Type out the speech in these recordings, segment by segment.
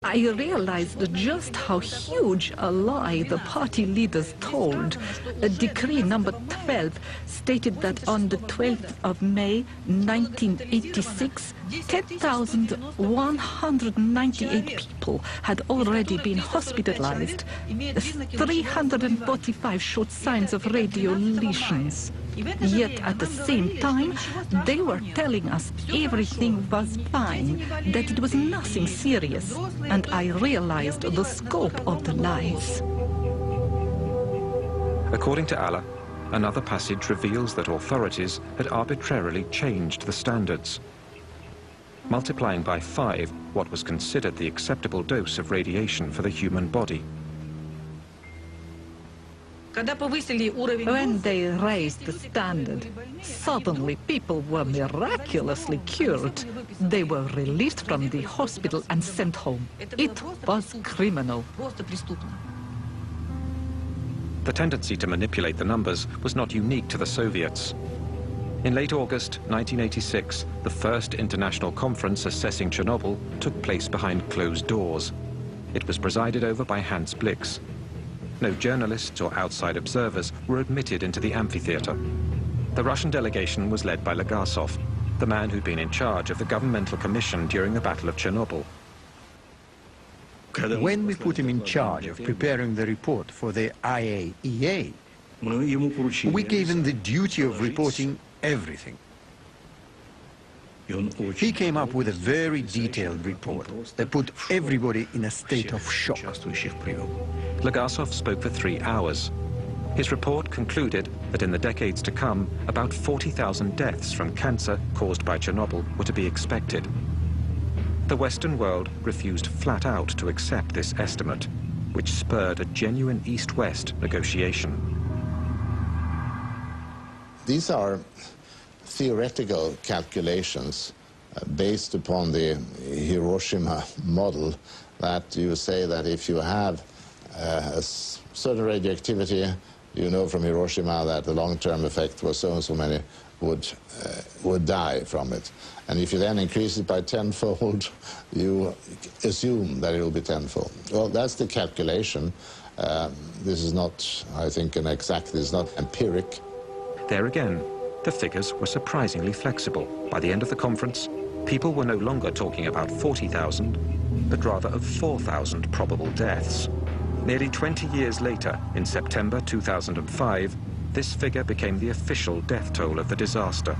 I realized just how huge a lie the party leaders told. Decree number 12 stated that on the 12th of May 1986, 10,198 people had already been hospitalized. 345 showed signs of radio lesions. Yet at the same time, they were telling us everything was fine, that it was nothing serious, and I realized the scope of the lies. According to Allah, another passage reveals that authorities had arbitrarily changed the standards, multiplying by 5 what was considered the acceptable dose of radiation for the human body. When they raised the standard, suddenly people were miraculously cured. They were released from the hospital and sent home. It was criminal. The tendency to manipulate the numbers was not unique to the Soviets. In late August 1986, the first international conference assessing Chernobyl took place behind closed doors. It was presided over by Hans Blix. No journalists or outside observers were admitted into the amphitheater. The Russian delegation was led by Legasov, the man who'd been in charge of the governmental commission during the Battle of Chernobyl. When we put him in charge of preparing the report for the IAEA, we gave him the duty of reporting everything. He came up with a very detailed report that put everybody in a state of shock. Legasov spoke for 3 hours. His report concluded that in the decades to come, about 40,000 deaths from cancer caused by Chernobyl were to be expected. The Western world refused flat out to accept this estimate, which spurred a genuine East-West negotiation. These are theoretical calculations based upon the Hiroshima model, that you say that if you have a certain radioactivity, you know from Hiroshima that the long-term effect was so and so many would die from it. And if you then increase it by tenfold, you assume that it will be tenfold. Well, that's the calculation. This is not, I think, an exact, this is not empiric. There again, the figures were surprisingly flexible. By the end of the conference, people were no longer talking about 40,000, but rather of 4,000 probable deaths. Nearly 20 years later, in September 2005, this figure became the official death toll of the disaster.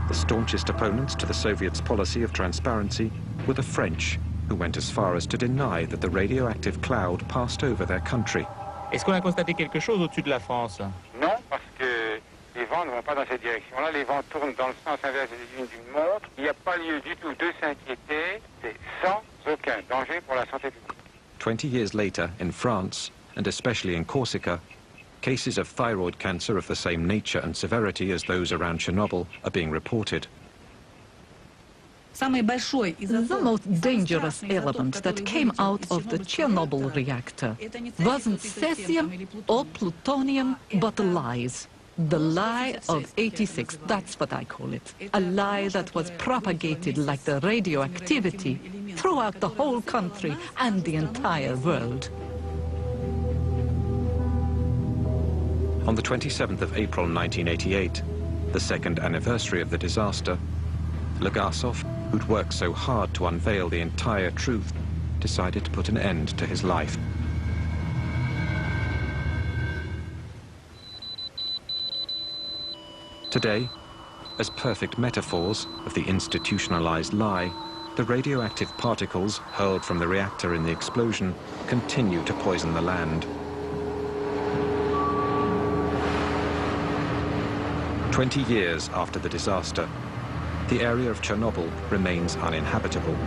The staunchest opponents to the Soviets' policy of transparency were the French, who went as far as to deny that the radioactive cloud passed over their country. Est-ce qu'on a constaté quelque chose au-dessus de la France? Non, parce que les vents ne vont pas dans cette direction-là, les vents tournent dans le sens inverse des lignes d'une montre. Il n'y a pas lieu du tout de s'inquiéter, c'est sans aucun danger pour la santé publique. 20 years later, in France, and especially in Corsica, cases of thyroid cancer of the same nature and severity as those around Chernobyl are being reported. The most dangerous element that came out of the Chernobyl reactor wasn't cesium or plutonium, but lies. The lie of 86, that's what I call it. A lie that was propagated like the radioactivity throughout the whole country and the entire world. On the 27th of April 1988, the second anniversary of the disaster, Legasov, who'd worked so hard to unveil the entire truth, decided to put an end to his life. Today, as perfect metaphors of the institutionalized lie, the radioactive particles hurled from the reactor in the explosion continue to poison the land. 20 years after the disaster, the area of Chernobyl remains uninhabitable.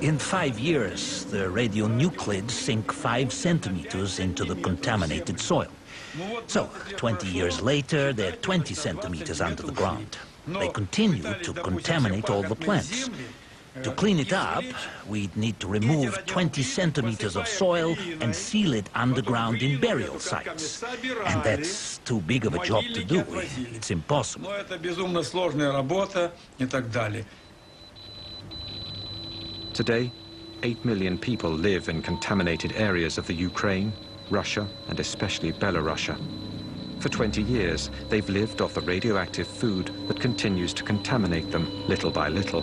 In 5 years, the radionuclides sink 5 centimeters into the contaminated soil. So, 20 years later, they're 20 centimeters under the ground. They continue to contaminate all the plants. To clean it up, we'd need to remove 20 centimeters of soil and seal it underground in burial sites. And that's too big of a job to do. It's impossible. Today, 8 million people live in contaminated areas of the Ukraine, Russia, and especially Belarus. For 20 years, they've lived off the radioactive food that continues to contaminate them little by little.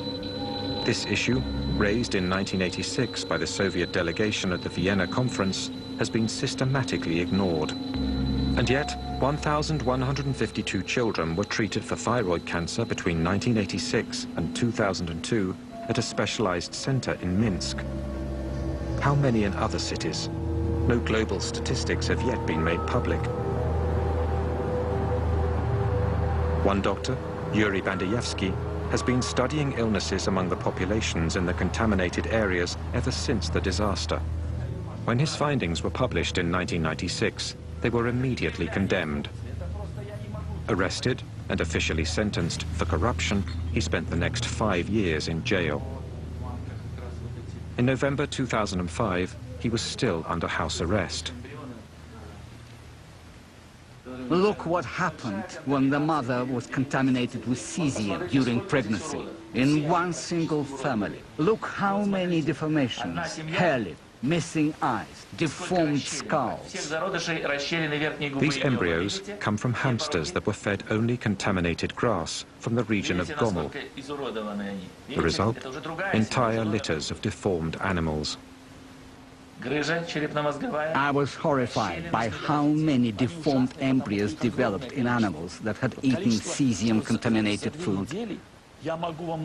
This issue, raised in 1986 by the Soviet delegation at the Vienna conference, has been systematically ignored. And yet, 1,152 children were treated for thyroid cancer between 1986 and 2002 at a specialized center in Minsk. How many in other cities? No global statistics have yet been made public. One doctor, Yuri Bandayevsky, has been studying illnesses among the populations in the contaminated areas ever since the disaster. When his findings were published in 1996, they were immediately condemned. Arrested and officially sentenced for corruption, he spent the next 5 years in jail. In November 2005, he was still under house arrest. Look what happened when the mother was contaminated with cesium during pregnancy. In one single family. Look how many deformations, hair lip, missing eyes, deformed skulls. These embryos come from hamsters that were fed only contaminated grass from the region of Gomel. The result? Entire litters of deformed animals. I was horrified by how many deformed embryos developed in animals that had eaten cesium-contaminated food.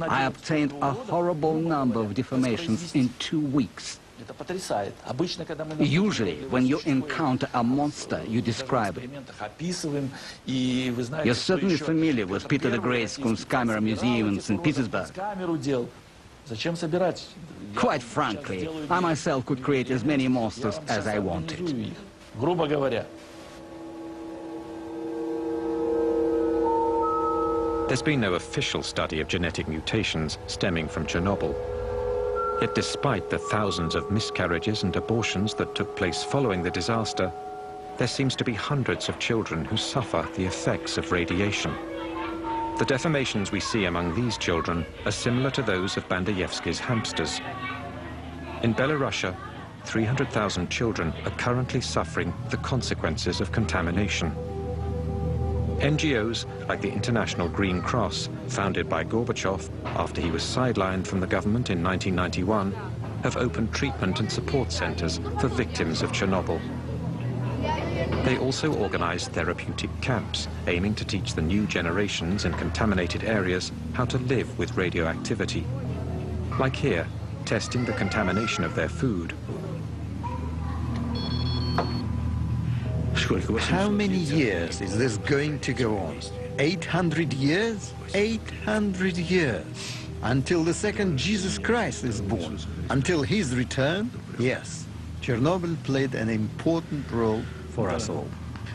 I obtained a horrible number of deformations in 2 weeks. Usually, when you encounter a monster, you describe it. You're certainly familiar with Peter the Great's Kunstkamera Museum in St. Petersburg. Quite frankly, I myself could create as many monsters as I wanted. There's been no official study of genetic mutations stemming from Chernobyl. Yet despite the thousands of miscarriages and abortions that took place following the disaster, there seems to be hundreds of children who suffer the effects of radiation. The deformations we see among these children are similar to those of Bandayevsky's hamsters. In Belarus, 300,000 children are currently suffering the consequences of contamination. NGOs like the International Green Cross, founded by Gorbachev after he was sidelined from the government in 1991, have opened treatment and support centers for victims of Chernobyl. They also organize therapeutic camps, aiming to teach the new generations in contaminated areas how to live with radioactivity. Like here, testing the contamination of their food. How many years is this going to go on? 800 years? 800 years. Until the second Jesus Christ is born. Until his return? Yes. Chernobyl played an important role for us all.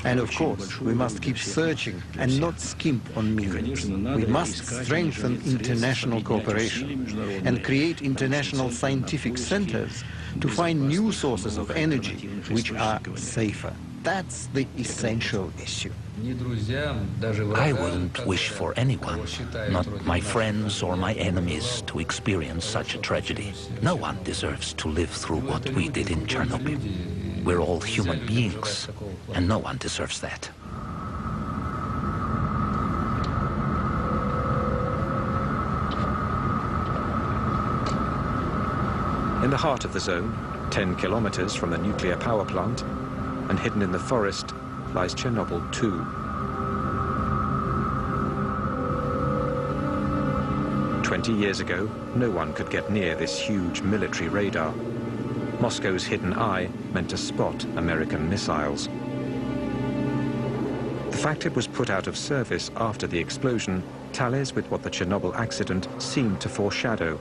And of course, we must keep searching and not skimp on means. We must strengthen international cooperation and create international scientific centers to find new sources of energy which are safer. That's the essential issue. I wouldn't wish for anyone, not my friends or my enemies, to experience such a tragedy. No one deserves to live through what we did in Chernobyl. We're all human beings, and no one deserves that. In the heart of the zone, 10 kilometers from the nuclear power plant, and hidden in the forest, lies Chernobyl 2. "20 years ago, no one could get near this huge military radar. Moscow's hidden eye meant to spot American missiles. The fact it was put out of service after the explosion tallies with what the Chernobyl accident seemed to foreshadow.